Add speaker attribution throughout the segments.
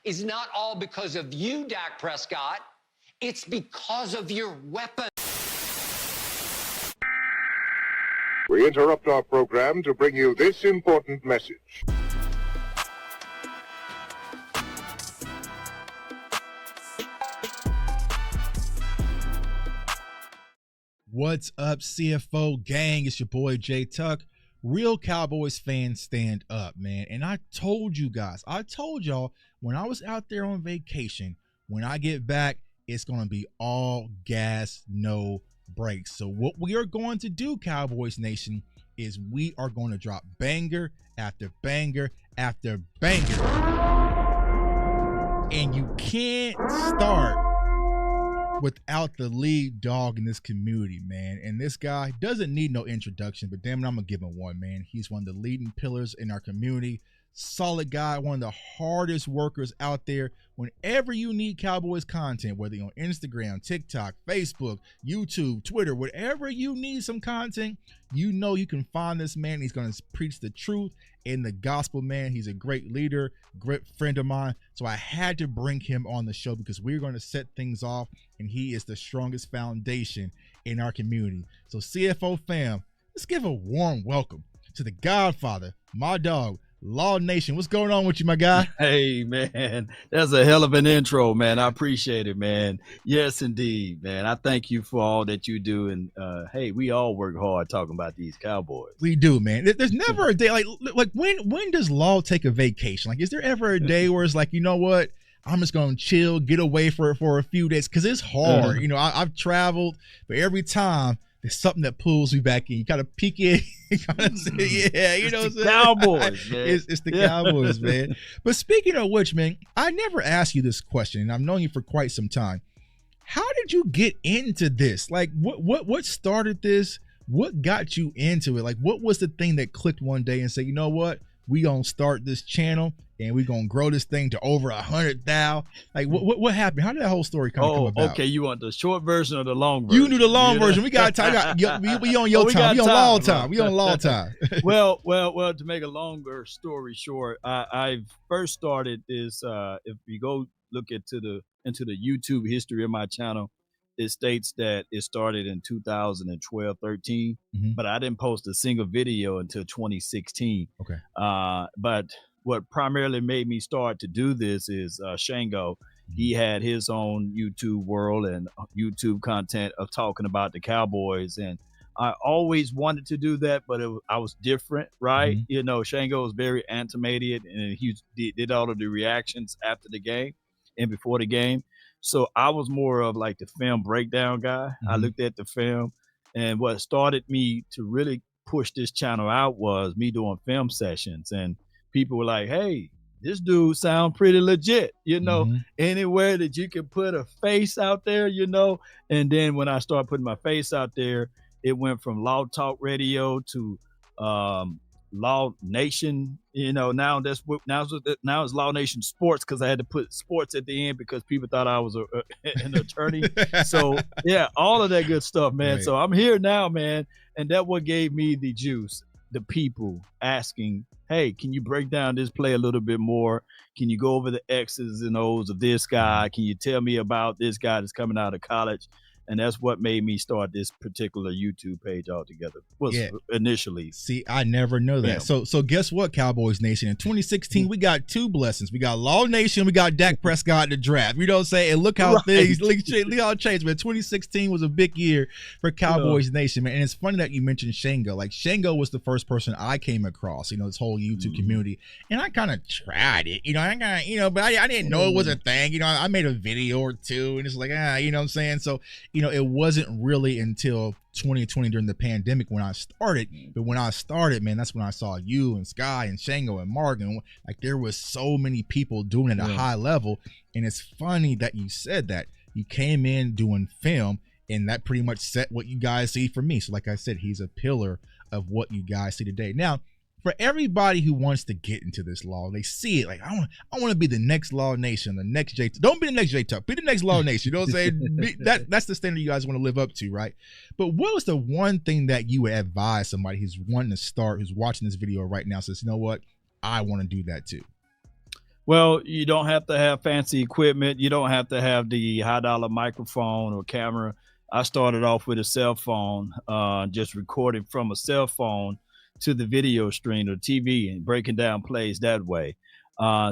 Speaker 1: is not all because of you, Dak Prescott. It's because of your weapon.
Speaker 2: We interrupt our program to bring you this important message.
Speaker 3: What's up, CFO gang? It's your boy Jay Tuck. Real Cowboys fans, stand up, man. And I told you guys, I told y'all when I was out there on vacation, when I get back, it's going to be all gas, no brakes. So what we are going to do, Cowboys Nation, is we are going to drop banger after banger after banger. And you can't start without the lead dog in this community, man. And this guy doesn't need no introduction, but damn it, I'm gonna give him one, man. He's one of the leading pillars in our community. Solid guy, one of the hardest workers out there. Whenever you need Cowboys content, whether you're on Instagram, TikTok, Facebook, YouTube, Twitter, whatever you need some content, you know you can find this man. He's going to preach the truth and the gospel, man. He's a great leader, great friend of mine. So I had to bring him on the show because we're going to set things off, and he is the strongest foundation in our community. So CFO fam, let's give a warm welcome to the Godfather, my dog, Law Nation. What's going on with you, my guy?
Speaker 4: Hey, man, that's a hell of an intro, man. I appreciate it, man. Yes, indeed, man. I thank you for all that you do. And hey, we all work hard talking about these Cowboys.
Speaker 3: We do, man. There's never a day like when does Law take a vacation? Like, is there ever a day where it's like, you know what? I'm just going to chill, get away for a few days, because it's hard. You know, I've traveled, but every time there's something that pulls me back in. You kind of peek in, yeah, you know what I'm saying?
Speaker 4: Cowboys, man.
Speaker 3: It's the Cowboys, man. But speaking of which, man, I never asked you this question, and I've known you for quite some time. How did you get into this? Like, what started this? What got you into it? Like, what was the thing that clicked one day and said, you know what? We gonna start this channel and we gonna grow this thing to over 100,000. Like, what happened? How did that whole story come about?
Speaker 4: Okay, you want the short version or the long version?
Speaker 3: You knew the long version. We got time. We on your time. We on law time. We on law time.
Speaker 4: well. To make a longer story short, I first started this. If you go look into the YouTube history of my channel, it states that it started in 2012-13, but I didn't post a single video until 2016.
Speaker 3: Okay.
Speaker 4: But what primarily made me start to do this is Shango. He had his own YouTube world and YouTube content of talking about the Cowboys, and I always wanted to do that, but I was different, right? You know, Shango was very animated, and he did all of the reactions after the game and before the game. So I was more of like the film breakdown guy. I looked at the film, and what started me to really push this channel out was me doing film sessions, and people were like, hey, this dude sound pretty legit, you know, anywhere that you can put a face out there, you know. And then when I started putting my face out there, it went from Law Talk Radio to Law Nation, you know. Now it's Law Nation Sports, because I had to put sports at the end because people thought I was an attorney. So yeah, all of that good stuff, man. Right. So I'm here now, man, and that what gave me the juice. The people asking, hey, can you break down this play a little bit more? Can you go over the X's and O's of this guy? Can you tell me about this guy that's coming out of college? And that's what made me start this particular YouTube page altogether. Initially.
Speaker 3: See, I never know that. So guess what, Cowboys Nation? In 2016, we got two blessings. We got Law Nation, we got Dak Prescott in the draft. You know what I'm saying? And look how things look how it changed, man. 2016 was a big year for Cowboys Nation, man. And it's funny that you mentioned Shango. Like, Shango was the first person I came across, you know, this whole YouTube community. And I kind of tried it, you know, but I didn't know it was a thing. You know, I made a video or two, and it's like, you know what I'm saying? So, you know, it wasn't really until 2020 during the pandemic when I started. But when I started, man, that's when I saw you and Sky and Shango and Mark, and like there was so many people doing it at a high level. And it's funny that you said that. You came in doing film, and that pretty much set what you guys see for me. So like I said, he's a pillar of what you guys see today. Now, for everybody who wants to get into this law, they see it like, I want to be the next Law Nation, the next J. Don't be the next J Tuck, be the next Law Nation. You know what I'm saying? That's the standard you guys want to live up to, right? But what was the one thing that you would advise somebody who's wanting to start, who's watching this video right now, says, you know what, I want to do that too?
Speaker 4: Well, you don't have to have fancy equipment. You don't have to have the high-dollar microphone or camera. I started off with a cell phone, just recording from a cell phone to the video stream or TV and breaking down plays that way.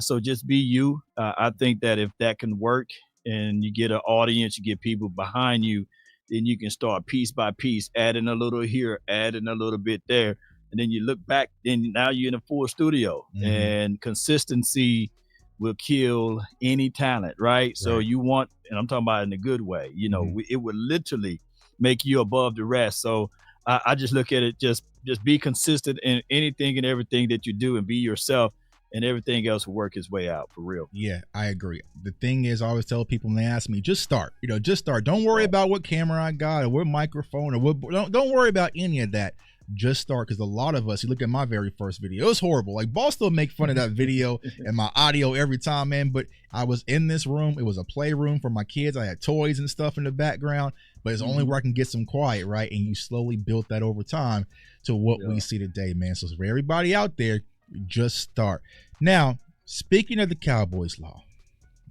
Speaker 4: So just be you. I think that if that can work and you get an audience, you get people behind you, then you can start piece by piece, adding a little here, adding a little bit there. And then you look back, and now you're in a full studio. And consistency will kill any talent, right? So you want, and I'm talking about in a good way, it would literally make you above the rest. So I just look at it, just be consistent in anything and everything that you do, and be yourself, and everything else will work its way out, for real.
Speaker 3: Yeah, I agree. The thing is, I always tell people when they ask me, just start. Just start. Don't worry about what camera I got or what microphone or what. Don't worry about any of that. Just start, because a lot of us, you look at my very first video, it was horrible. Like, Ball still make fun of that video and my audio every time, man. But I was in this room. It was a playroom for my kids. I had toys and stuff in the background, but it's only where I can get some quiet, right? And you slowly built that over time to what we see today, man. So for everybody out there, just start. Now, speaking of the Cowboys law,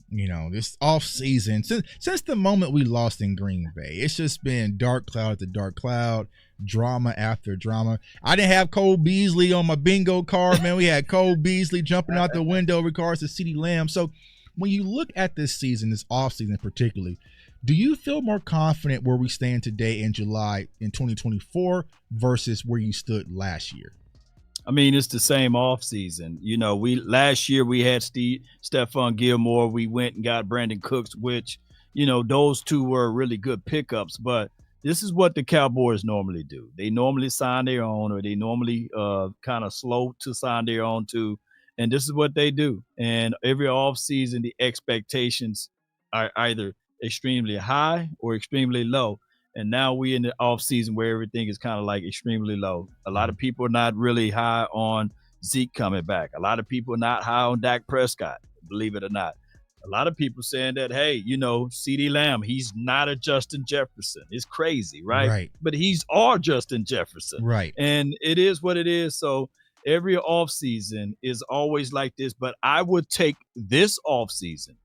Speaker 3: this off season, since the moment we lost in Green Bay, it's just been dark cloud after dark cloud, drama after drama. I didn't have Cole Beasley on my bingo card, man. We had Cole Beasley jumping out the window in regards to CeeDee Lamb. So when you look at this season, this off season particularly, do you feel more confident where we stand today in July in 2024 versus where you stood last year?
Speaker 4: I mean, it's the same off season. Last year we had Stephon Gilmore. We went and got Brandon Cooks, which, those two were really good pickups. But this is what the Cowboys normally do. They normally sign their own, or they normally kind of slow to sign their own too. And this is what they do. And every off season, the expectations are either extremely high or extremely low. And now we're in the off season where everything is kind of like extremely low. A lot of people are not really high on Zeke coming back. A lot of people are not high on Dak Prescott, believe it or not. A lot of people saying that, hey, CeeDee Lamb, he's not a Justin Jefferson. It's crazy, right? But he's our Justin Jefferson.
Speaker 3: Right.
Speaker 4: And it is what it is. So every off season is always like this. But I would take this off season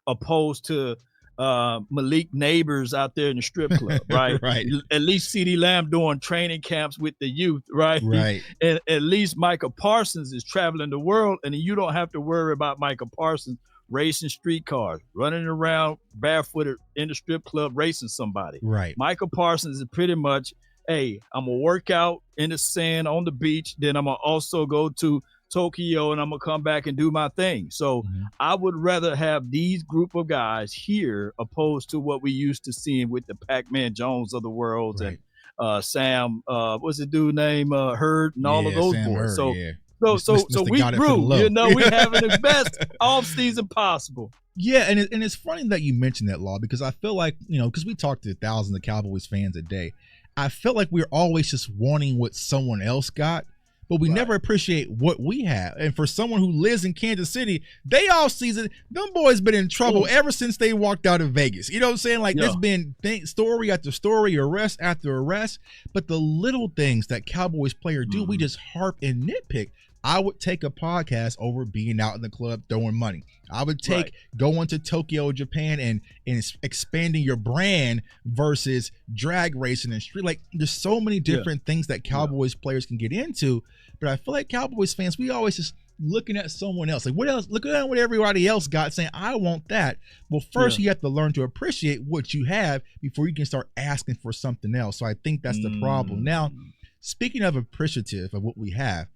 Speaker 4: opposed to Malik Neighbors out there in the strip club, right?
Speaker 3: Right.
Speaker 4: At least CeeDee Lamb doing training camps with the youth, right?
Speaker 3: Right.
Speaker 4: And at least Micah Parsons is traveling the world, and you don't have to worry about Micah Parsons racing streetcars, running around barefooted in the strip club racing somebody.
Speaker 3: Right.
Speaker 4: Micah Parsons is pretty much, hey, I'm gonna work out in the sand on the beach, then I'm gonna also go to Tokyo, and I'm gonna come back and do my thing. So I would rather have these group of guys here opposed to what we used to seeing with the Pac-Man Jones of the world and Sam, what's the dude name, Hurd, and all of those
Speaker 3: Sam
Speaker 4: boys.
Speaker 3: Hurd,
Speaker 4: So we grew, we having the best off season possible.
Speaker 3: Yeah, and it's funny that you mentioned that, Law, because I feel like, because we talk to thousands of Cowboys fans a day, I feel like we're always just wanting what someone else got, but we never appreciate what we have. And for someone who lives in Kansas City, they all season, them boys been in trouble ever since they walked out of Vegas. You know what I'm saying? Like, there's been story after story, arrest after arrest, but the little things that Cowboys players do, we just harp and nitpick. I would take a podcast over being out in the club throwing money. I would take going to Tokyo, Japan, and expanding your brand versus drag racing and street. Like, there's so many different things that Cowboys players can get into. But I feel like Cowboys fans, we always just looking at someone else. Like, what else? Look at what everybody else got, saying, I want that. Well, first you have to learn to appreciate what you have before you can start asking for something else. So I think that's the problem. Now, speaking of appreciative of what we have,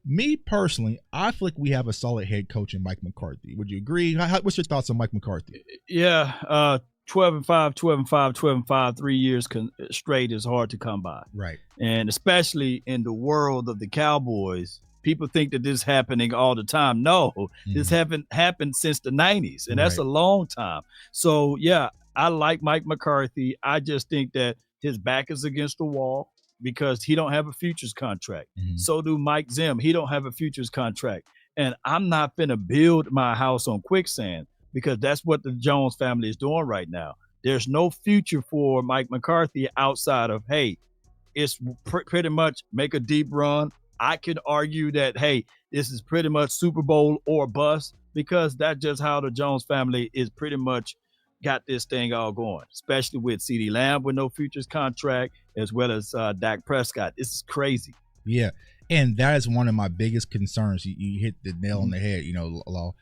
Speaker 3: me personally, I feel like we have a solid head coach in Mike McCarthy. Would you agree? What's your thoughts on Mike McCarthy?
Speaker 4: Yeah, 12-5, 12-5, 12-5, 3 years straight is hard to come by.
Speaker 3: Right.
Speaker 4: And especially in the world of the Cowboys, people think that this is happening all the time. No, this haven't happened since the 90s, and that's a long time. So, yeah, I like Mike McCarthy. I just think that his back is against the wall, because he don't have a futures contract. So do Mike Zim. He don't have a futures contract. And I'm not finna build my house on quicksand, because that's what the Jones family is doing right now. There's no future for Mike McCarthy outside of, hey, it's pretty much make a deep run. I could argue that, hey, this is pretty much Super Bowl or bust. because that's just how the Jones family is pretty much got this thing all going, especially with CeeDee Lamb with no futures contract, as well as Dak Prescott. This is crazy.
Speaker 3: Yeah, and that is one of my biggest concerns. You hit the nail on the head, Law.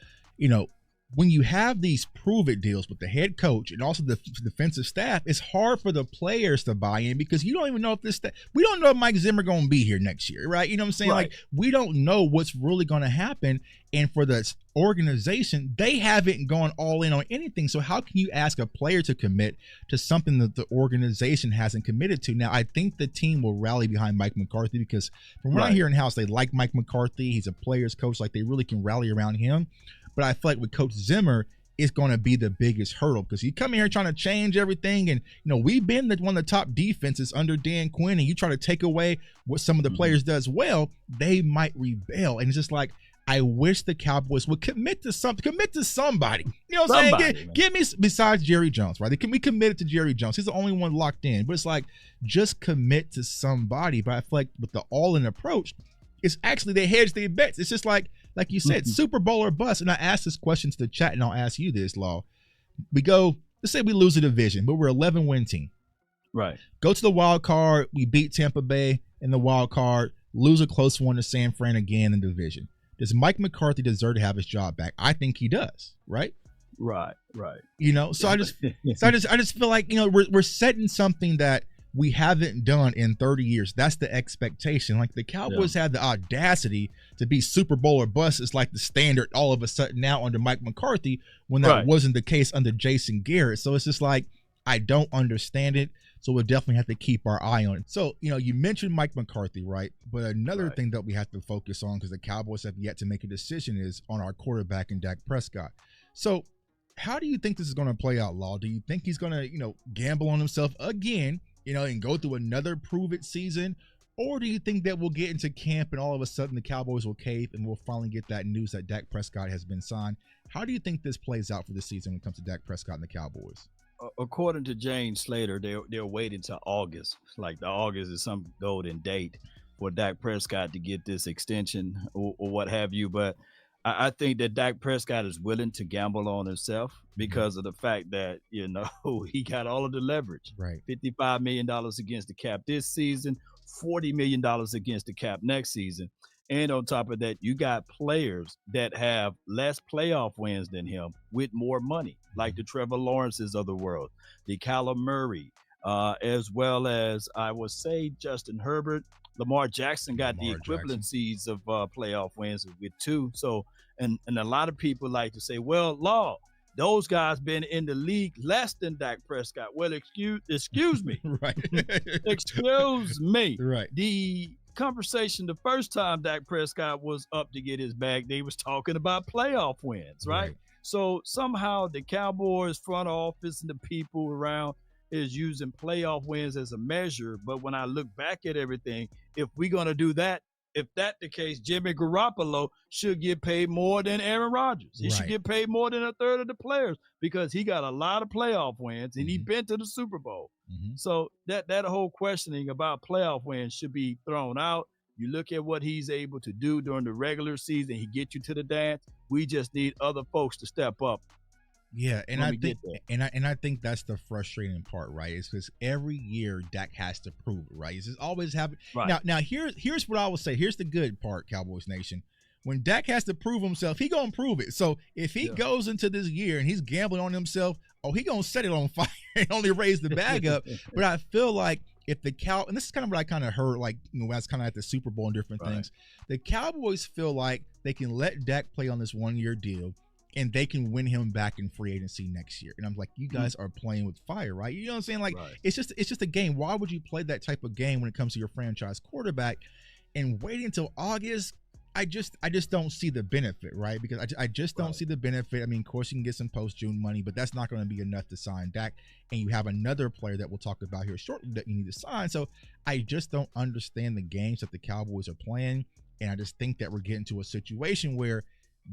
Speaker 3: When you have these prove-it deals with the head coach and also the defensive staff, it's hard for the players to buy in because you don't even know if we don't know if Mike Zimmer going to be here next year, right? You know what I'm saying?
Speaker 4: Right.
Speaker 3: Like, we don't know what's really going to happen. And for the organization, they haven't gone all in on anything. So how can you ask a player to commit to something that the organization hasn't committed to? Now, I think the team will rally behind Mike McCarthy because from what I hear in house, they like Mike McCarthy. He's a player's coach. Like, they really can rally around him. But I feel like with Coach Zimmer, it's going to be the biggest hurdle because you come here trying to change everything. And, we've been one of the top defenses under Dan Quinn, and you try to take away what some of the players does well, they might rebel. And it's just like, I wish the Cowboys would commit to somebody. You know what I'm saying? Give me, besides Jerry Jones, right? We committed to Jerry Jones. He's the only one locked in. But it's like, just commit to somebody. But I feel like with the all-in approach, it's actually they hedge their bets. It's just like you said, Super Bowl or bust. And I asked this question to the chat, and I'll ask you this, Law. We go, let's say we lose a division, but we're an 11-win team.
Speaker 4: Right.
Speaker 3: Go to the wild card. We beat Tampa Bay in the wild card, lose a close one to San Fran again in the division. Does Mike McCarthy deserve to have his job back? I think he does, right?
Speaker 4: Right.
Speaker 3: So I just feel like, we're setting something that we haven't done in 30 years. That's the expectation. Like, the Cowboys have the audacity to be Super Bowl or bust. It's like the standard all of a sudden now under Mike McCarthy when that wasn't the case under Jason Garrett. So it's just like, I don't understand it. So we'll definitely have to keep our eye on it. So, you mentioned Mike McCarthy, right? But another thing that we have to focus on, because the Cowboys have yet to make a decision, is on our quarterback and Dak Prescott. So how do you think this is going to play out, Law? Do you think he's going to, gamble on himself again, and go through another prove-it season? Or do you think that we'll get into camp and all of a sudden the Cowboys will cave and we'll finally get that news that Dak Prescott has been signed? How do you think this plays out for the season when it comes to Dak Prescott and the Cowboys?
Speaker 4: According to James Slater, they're waiting till August. Like, the August is some golden date for Dak Prescott to get this extension or what have you. But I think that Dak Prescott is willing to gamble on himself because of the fact that, he got all of the leverage.
Speaker 3: Right.
Speaker 4: $55 million against the cap this season, $40 million against the cap next season. And on top of that, you got players that have less playoff wins than him with more money, like the Trevor Lawrences of the world, the Kyler Murray, as well as, I would say, Justin Herbert. Lamar Jackson got the equivalencies of playoff wins with 2. So, and a lot of people like to say, well, Law, those guys been in the league less than Dak Prescott. Well, excuse me.
Speaker 3: Right.
Speaker 4: Excuse me.
Speaker 3: Right.
Speaker 4: The conversation the first time Dak Prescott was up to get his bag, they was talking about playoff wins, right? So somehow the Cowboys front office and the people around is using playoff wins as a measure. But when I look back at everything, if we're going to do that, if that's the case, Jimmy Garoppolo should get paid more than Aaron Rodgers. He should get paid more than a third of the players because he got a lot of playoff wins and he been to the Super Bowl. So that whole questioning about playoff wins should be thrown out. You look at what he's able to do during the regular season. He gets you to the dance. We just need other folks to step up.
Speaker 3: Yeah, and I think that's the frustrating part, right? Is because every year Dak has to prove it, right? It's just always happening. Right. Now here's what I will say. Here's the good part, Cowboys Nation. When Dak has to prove himself, he gonna prove it. So if he goes into this year and he's gambling on himself, he gonna set it on fire and only raise the bag up. But I feel like if the and this is kind of what I kind of heard, like, when I was kind of at the Super Bowl and different things. The Cowboys feel like they can let Dak play on this 1-year deal, and they can win him back in free agency next year. And I'm like, you guys are playing with fire, right? You know what I'm saying? Like, it's just a game. Why would you play that type of game when it comes to your franchise quarterback and wait until August? I just don't see the benefit, right? Because I just don't see the benefit. I mean, of course, you can get some post-June money, but that's not going to be enough to sign Dak. And you have another player that we'll talk about here shortly that you need to sign. So I just don't understand the games that the Cowboys are playing. And I just think that we're getting to a situation where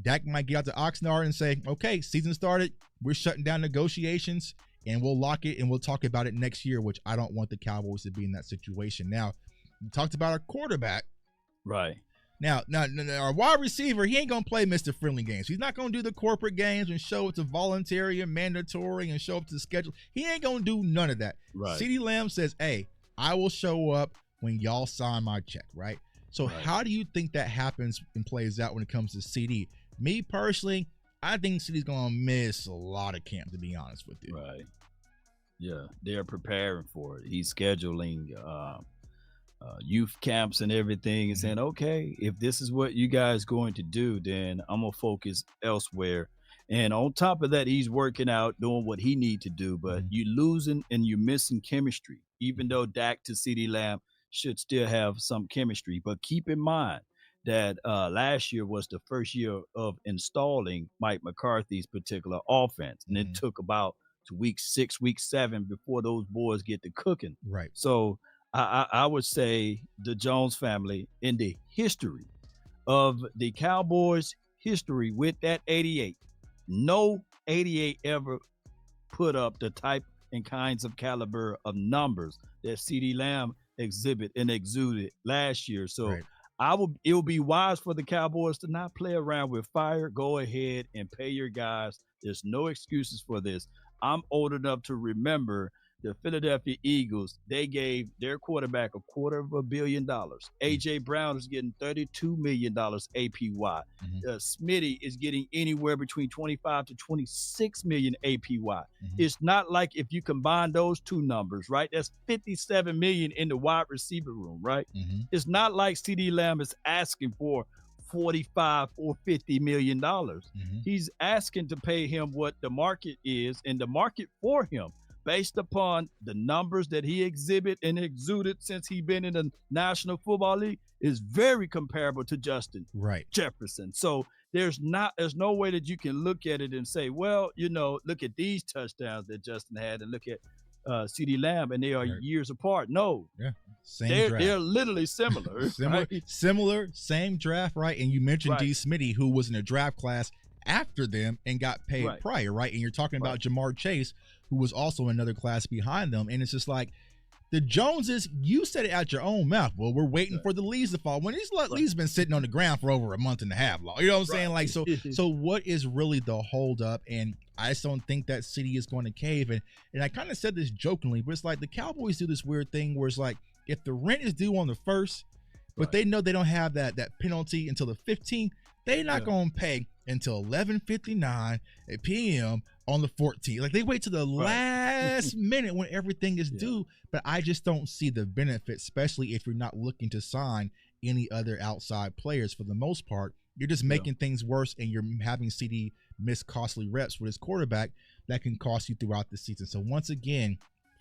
Speaker 3: Dak might get out to Oxnard and say, okay, season started. We're shutting down negotiations and we'll lock it and we'll talk about it next year, which I don't want the Cowboys to be in that situation. Now, we talked about our quarterback.
Speaker 4: Right.
Speaker 3: Now, our wide receiver, he ain't gonna play Mr. Friendly games. He's not gonna do the corporate games and show up to voluntary and mandatory and show up to the schedule. He ain't gonna do none of that.
Speaker 4: Right.
Speaker 3: CeeDee Lamb says, "Hey, I will show up when y'all sign my check." Right. So, how do you think that happens and plays out when it comes to CD? Me personally, I think CD's gonna miss a lot of camp, to be honest with you.
Speaker 4: Right. Yeah, they're preparing for it. He's scheduling youth camps and everything, and saying, okay, if this is what you guys going to do, then I'm gonna focus elsewhere. And on top of that, he's working out, doing what he need to do. But you losing and you're missing chemistry, even though Dak to CeeDee Lamb should still have some chemistry. But keep in mind that last year was the first year of installing Mike McCarthy's particular offense, and it took about to week 6, week 7 before those boys get to cooking.
Speaker 3: Right.
Speaker 4: So I would say the Jones family, in the history of the Cowboys history with that 88, no 88 ever put up the type and kinds of caliber of numbers that CeeDee Lamb exuded last year. So it would be wise for the Cowboys to not play around with fire. Go ahead and pay your guys. There's no excuses for this. I'm old enough to remember the Philadelphia Eagles. They gave their quarterback $250 million. A.J. Brown is getting $32 million APY. Smitty is getting anywhere between 25 to 26 million APY. It's not like if you combine those two numbers, right? That's 57 million in the wide receiver room, right? It's not like CeeDee Lamb is asking for $45 or $50 million. He's asking to pay him what the market is, and the market for him, based upon the numbers that he exuded since he's been in the National Football League, is very comparable to Justin Jefferson. So there's no way that you can look at it and say, well, look at these touchdowns that Justin had and look at CeeDee Lamb, and they are years apart. No.
Speaker 3: Yeah. They're
Speaker 4: literally similar.
Speaker 3: Similar, same draft, right? And you mentioned D. Smitty, who was in a draft class after them and got paid prior, right? And you're talking about Jamar Chase, who was also in another class behind them. And it's just like the Joneses, you said it out your own mouth. Well, we're waiting for the leaves to fall. When these leaves been sitting on the ground for over a month and a half, you know what I'm saying? Like, so what is really the holdup? And I just don't think that city is going to cave. And I kind of said this jokingly, but it's like the Cowboys do this weird thing where it's like, if the rent is due on the 1st, but they know they don't have that penalty until the 15th, they're not going to pay until 11:59 p.m. on the 14th. Like, they wait to the last minute when everything is due. But I just don't see the benefit, especially if you're not looking to sign any other outside players. For the most part, you're just making things worse, and you're having CD miss costly reps with his quarterback that can cost you throughout the season. So once again,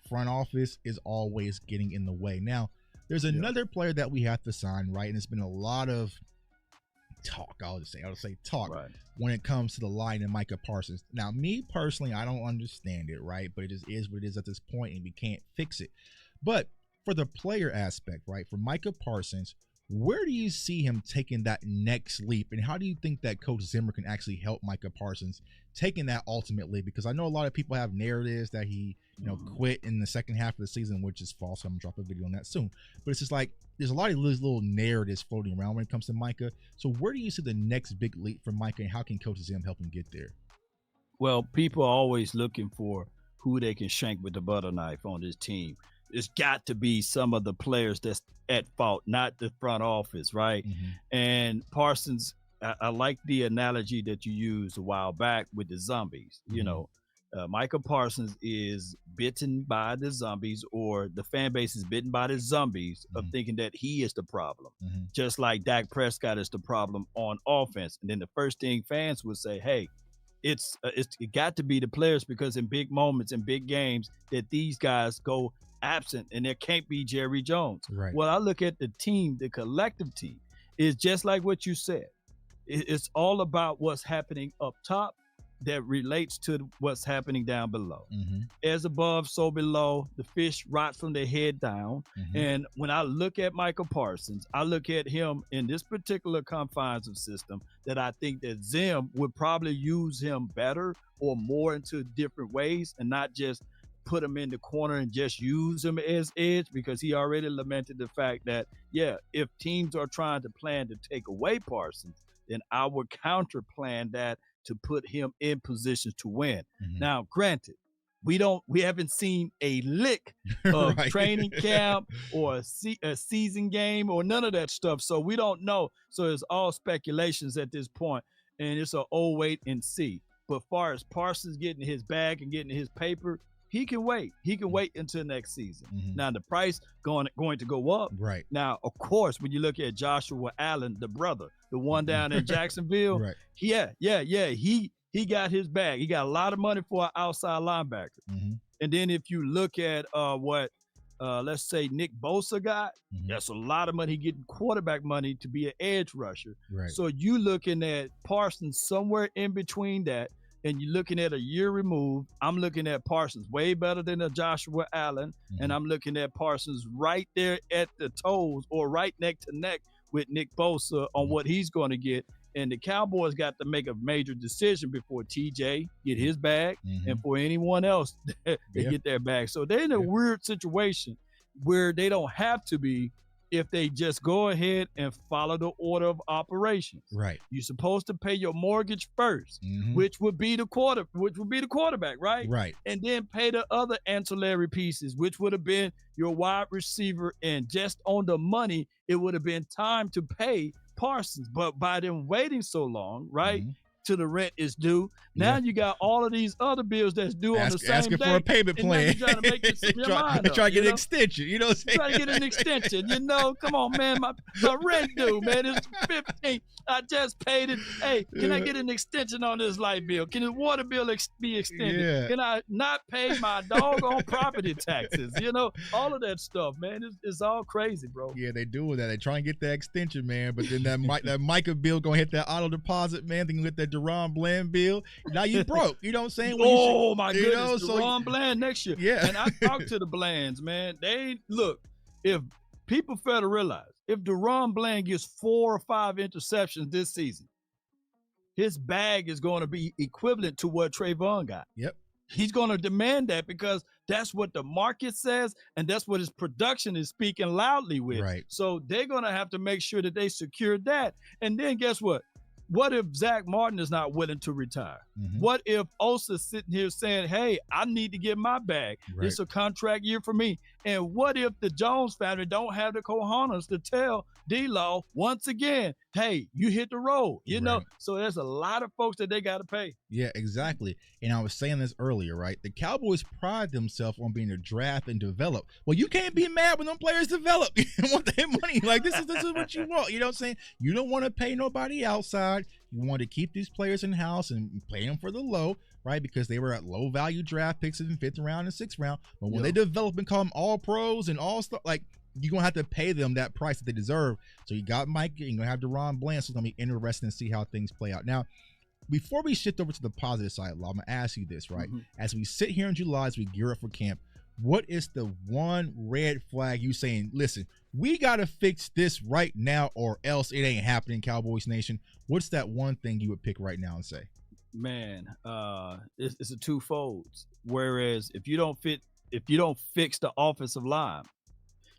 Speaker 3: front office is always getting in the way. Now, there's another player that we have to sign, right? And it's been a lot of talk. I'll say talk when it comes to the line and Micah Parsons. Now, me personally, I don't understand it, right? But it just is what it is at this point, and we can't fix it. But for the player aspect, right, for Micah Parsons, where do you see him taking that next leap, and how do you think that Coach Zimmer can actually help Micah Parsons taking that ultimate leap? Because I know a lot of people have narratives that he, quit in the second half of the season, which is false. I'm gonna drop a video on that soon. But it's just like there's a lot of these little narratives floating around when it comes to Micah. So where do you see the next big leap for Micah, and how can Coach Zim help him get there?
Speaker 4: Well, people are always looking for who they can shank with the butter knife on this team. It's got to be some of the players that's at fault, not the front office, right? And Parsons, I like the analogy that you used a while back with the zombies. Micah Parsons is bitten by the zombies, or the fan base is bitten by the zombies of thinking that he is the problem, just like Dak Prescott is the problem on offense. And then the first thing fans would say, hey, it got to be the players, because in big moments, in big games, that these guys go absent, and there can't be Jerry Jones.
Speaker 3: Right.
Speaker 4: Well, I look at the team, the collective team, is just like what you said. It's all about what's happening up top that relates to what's happening down below. As above, so below. The fish rot from their head down. And when I look at Micah Parsons, I look at him in this particular confines of system that I think that Zim would probably use him better or more into different ways, and not just put him in the corner and just use him as edge, because he already lamented the fact that, if teams are trying to plan to take away Parsons, then I would counter plan that to put him in positions to win. Now, granted, we haven't seen a lick of training camp or a season game or none of that stuff. So we don't know. So it's all speculations at this point, and it's wait and see. But far as Parsons getting his bag and getting his paper, he can wait. He can wait until next season. Now, the price going to go up.
Speaker 3: Right.
Speaker 4: Now, of course, when you look at Joshua Allen, the brother, the one down in Jacksonville, he got his bag. He got a lot of money for an outside linebacker. And then if you look at what, let's say, Nick Bosa got, that's a lot of money. He getting quarterback money to be an edge rusher. So you looking at Parsons somewhere in between that, and you're looking at a year removed. I'm looking at Parsons way better than a Joshua Allen, and I'm looking at Parsons right there at the toes or right neck to neck with Nick Bosa on what he's going to get. And the Cowboys got to make a major decision before TJ get his bag and for anyone else to get their bag. So they're in a weird situation where they don't have to be if they just go ahead and follow the order of operations. You're supposed to pay your mortgage first, which would be the quarterback, right? And then pay the other ancillary pieces, which would have been your wide receiver. And just on the money, it would have been time to pay Parsons. But by them waiting so long, till the rent is due, now you got all of these other bills that's due on the same
Speaker 3: asking
Speaker 4: day.
Speaker 3: for a payment plan.
Speaker 4: Trying to make your mind up,
Speaker 3: try to get an extension. You know what I'm saying?
Speaker 4: Try to get an extension. Come on, man. My rent due, man. It's 15. I just paid it. Hey, can I get an extension on this light bill? Can the water bill be extended? Can I not pay my doggone property taxes? All of that stuff, man. It's all crazy, bro.
Speaker 3: Yeah, they doing that. They trying to get that extension, man. But then that Micah bill gonna hit that auto deposit, man. Then you get that Deron Bland bill. Now you broke. You know what I'm saying?
Speaker 4: My goodness. Deron Bland next year.
Speaker 3: Yeah.
Speaker 4: And I talked to the Blands, man. If people fail to realize, if Deron Bland gets 4 or 5 interceptions this season, his bag is going to be equivalent to what Trayvon got. He's going to demand that because that's what the market says, and that's what his production is speaking loudly with. So they're going to have to make sure that they secure that. And then guess what? What if Zach Martin is not willing to retire? What if Osa's sitting here saying, hey, I need to get my bag. It's a contract year for me. And what if the Jones family don't have the cojones to tell D-Law once again, hey, you hit the road, know? So there's a lot of folks that they got to pay.
Speaker 3: Yeah, exactly. And I was saying this earlier, right? The Cowboys pride themselves on being a draft and develop. Well, you can't be mad when them players develop. You want their money. Like, this is what you want. You know what I'm saying? You don't want to pay nobody outside. You want to keep these players in-house and play them for the low, right? Because they were at low-value draft picks in the 5th round and 6th round. But when they develop and call them all pros and all stuff, like, you're going to have to pay them that price that they deserve. So you got Mike, you're going to have Deron Bland, so it's going to be interesting to see how things play out. Now, before we shift over to the positive side, Law, I'm going to ask you this, right? As we sit here in July, as we gear up for camp, what is the one red flag you saying, listen, we got to fix this right now or else it ain't happening, Cowboys Nation? What's that one thing you would pick right now and say?
Speaker 4: Man, it's a twofold. Whereas if you don't fix the offensive line,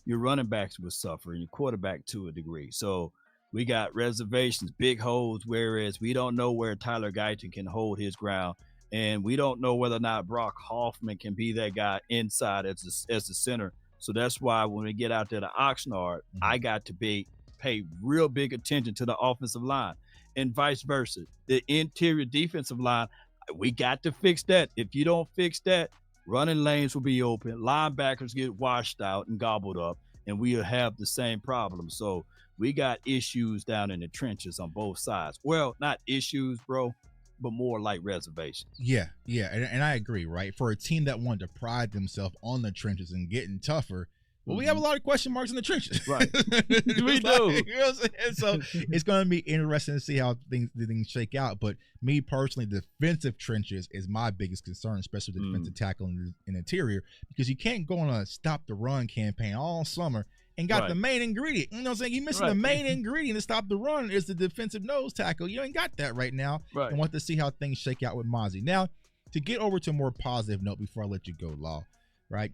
Speaker 4: your running backs will suffer and your quarterback to a degree. So we got reservations, big holes, whereas we don't know where Tyler Guyton can hold his ground. And we don't know whether or not Brock Hoffman can be that guy inside as the center. So that's why when we get out there to Oxnard, I got to pay real big attention to the offensive line and vice versa. The interior defensive line, we got to fix that. If you don't fix that, running lanes will be open. Linebackers get washed out and gobbled up, and we'll have the same problem. So we got issues down in the trenches on both sides. Well, not issues, bro, but more like reservations.
Speaker 3: Yeah. And I agree, right? For a team that wanted to pride themselves on the trenches and getting tougher, well, we have a lot of question marks in the trenches.
Speaker 4: Right. We do.
Speaker 3: You know what I'm saying? So it's going to be interesting to see how things shake out. But me personally, defensive trenches is my biggest concern, especially the defensive tackle and interior, because you can't go on a stop the run campaign all summer and got the main ingredient. You know what I'm saying? You're missing the main ingredient to stop the run is the defensive nose tackle. You ain't got that right now. I want to see how things shake out with Mozzie. Now, to get over to a more positive note before I let you go, Law, right?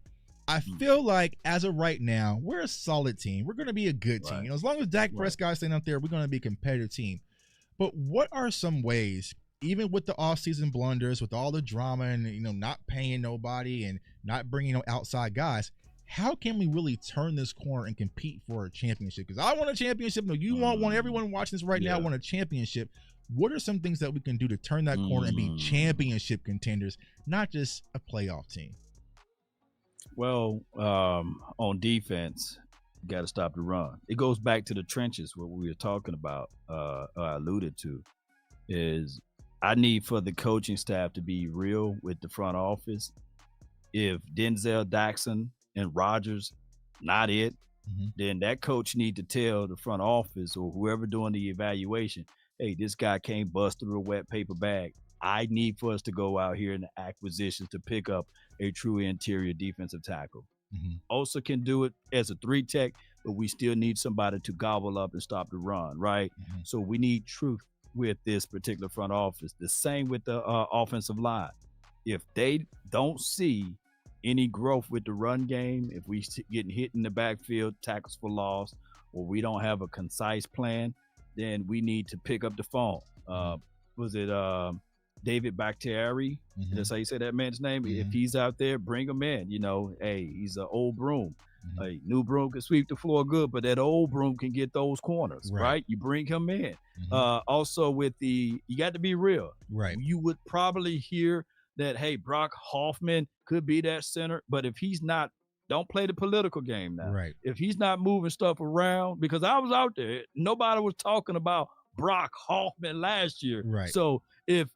Speaker 3: I feel like as of right now, we're a solid team. We're going to be a good team. You know, as long as Dak Prescott's staying up there, we're going to be a competitive team. But what are some ways, even with the offseason blunders, with all the drama and, you know, not paying nobody and not bringing outside guys, how can we really turn this corner and compete for a championship? Because I want a championship. No, you want one. Everyone watching this right now want a championship. What are some things that we can do to turn that corner and be championship contenders, not just a playoff team?
Speaker 4: Well, on defense, you got to stop the run. It goes back to the trenches, what we were talking about, alluded to, is I need for the coaching staff to be real with the front office. If Denzel Jackson and Rodgers not it, then that coach need to tell the front office or whoever doing the evaluation, hey, this guy can't bust through a wet paper bag. I need for us to go out here in the acquisitions to pick up a true interior defensive tackle. Also can do it as a 3-tech, but we still need somebody to gobble up and stop the run, right? So we need truth with this particular front office. The same with the offensive line. If they don't see any growth with the run game, if we getting hit in the backfield, tackles for loss, or we don't have a concise plan, then we need to pick up the phone. Was it David Bakhtiari? That's how you say that man's name. If he's out there, bring him in. You know, hey, he's an old broom. A new broom can sweep the floor good, but that old broom can get those corners, right? You bring him in. Also with you got to be real.
Speaker 3: Right.
Speaker 4: You would probably hear that, hey, Brock Hoffman could be that center, but if he's not, don't play the political game now.
Speaker 3: Right.
Speaker 4: If he's not moving stuff around, because I was out there, nobody was talking about Brock Hoffman last year.
Speaker 3: Right.
Speaker 4: So if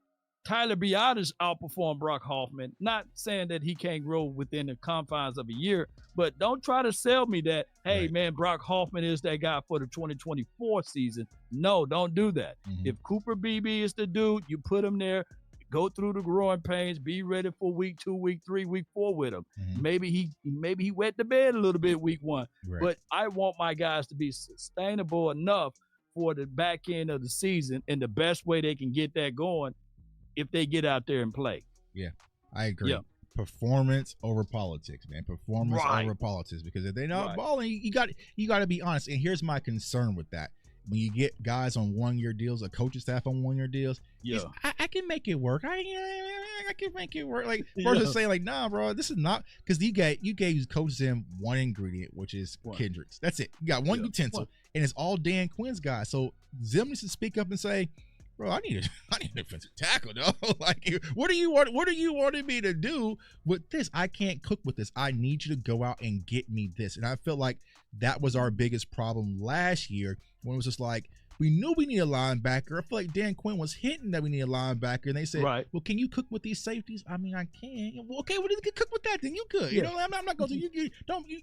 Speaker 4: Tyler Biotis outperformed Brock Hoffman, not saying that he can't grow within the confines of a year, but don't try to sell me that, hey, man, Brock Hoffman is that guy for the 2024 season. No, don't do that. If Cooper Beebe is the dude, you put him there, go through the growing pains, be ready for week 2, week 3, week 4 with him. Maybe he wet the bed a little bit week 1, but I want my guys to be sustainable enough for the back end of the season, and the best way they can get that going if they get out there and play.
Speaker 3: Yeah, I agree. Performance over politics, man. Performance over politics. Because if they're not balling, you got to be honest. And here's my concern with that: when you get guys on 1-year deals, a coaching staff on 1-year deals, I can make it work. I can make it work. Like versus saying like, nah, bro, this is not, because you gave coaches them one ingredient, which is Kendricks. That's it. You got one utensil, and it's all Dan Quinn's guys. So Zim needs to speak up and say, bro, I need an defensive tackle, though. Like, what are you wanting me to do with this? I can't cook with this. I need you to go out and get me this. And I feel like that was our biggest problem last year, when it was just like, we knew we need a linebacker. I feel like Dan Quinn was hinting that we need a linebacker, and they said, well, can you cook with these safeties? I mean, I can. Well, okay, well, you can cook with that, then you could. You know, I'm not going to.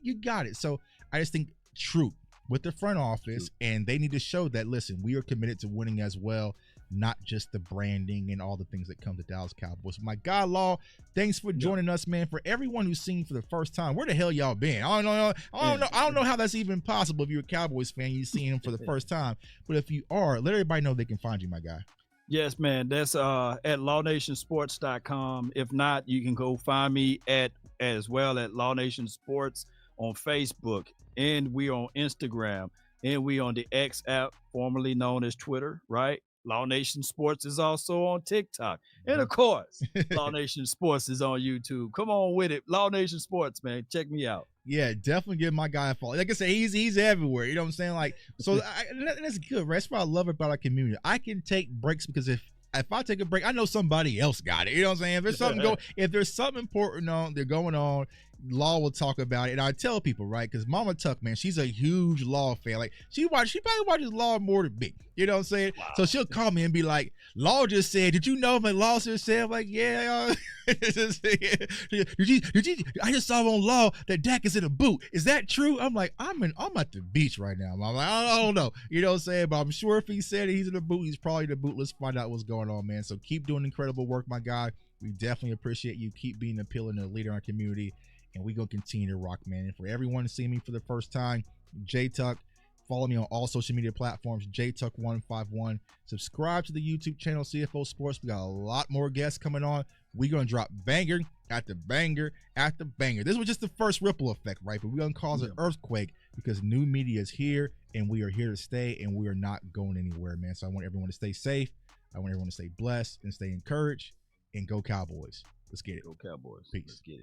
Speaker 3: You got it. So I just think truth with the front office, and they need to show that, listen, we are committed to winning as well, not just the branding and all the things that come to Dallas Cowboys. My guy Law, thanks for joining us, man. For everyone who's seen for the first time, where the hell y'all been? I don't know how that's even possible. If you're a Cowboys fan, you see him for the first time. But if you are, let everybody know they can find you, my guy.
Speaker 4: Yes, man. That's at lawnationsports.com. If not, you can go find me as well at Law Nation Sports on Facebook, and we on Instagram, and we on the X app, formerly known as Twitter, right? Law Nation Sports is also on TikTok. And of course, Law Nation Sports is on YouTube. Come on with it. Law Nation Sports, man. Check me out.
Speaker 3: Yeah, definitely give my guy a follow. Like I said, he's everywhere. You know what I'm saying? Like, so that's good, right? That's what I love about our community. I can take breaks because if I take a break, I know somebody else got it. You know what I'm saying? If there's something important they're going on, Law will talk about it. And I tell people, right? Because Mama Tuck, man, she's a huge Law fan. Like, she probably watches Law more than me. You know what I'm saying? Wow. So she'll call me and be like, Law just said, did you know? Like, Law just said, I'm like, yeah. I just saw on Law that Dak is in a boot. Is that true? I'm like, I'm at the beach right now. I'm like, I don't know. You know what I'm saying? But I'm sure if he said he's in a boot, he's probably in a boot. Let's find out what's going on, man. So keep doing incredible work, my guy. We definitely appreciate you. Keep being appealing and a leader in our community. And we gonna continue to rock, man. And for everyone to see me for the first time, J Tuck, follow me on all social media platforms, JTuck151. Subscribe to the YouTube channel, CFO Sports. We got a lot more guests coming on. We're gonna drop banger after banger after banger. This was just the first ripple effect, right? But we're going to cause an earthquake because new media is here and we are here to stay and we are not going anywhere, man. So I want everyone to stay safe. I want everyone to stay blessed and stay encouraged and go Cowboys. Let's get it.
Speaker 4: Go Cowboys.
Speaker 3: Peace.
Speaker 4: Let's get it.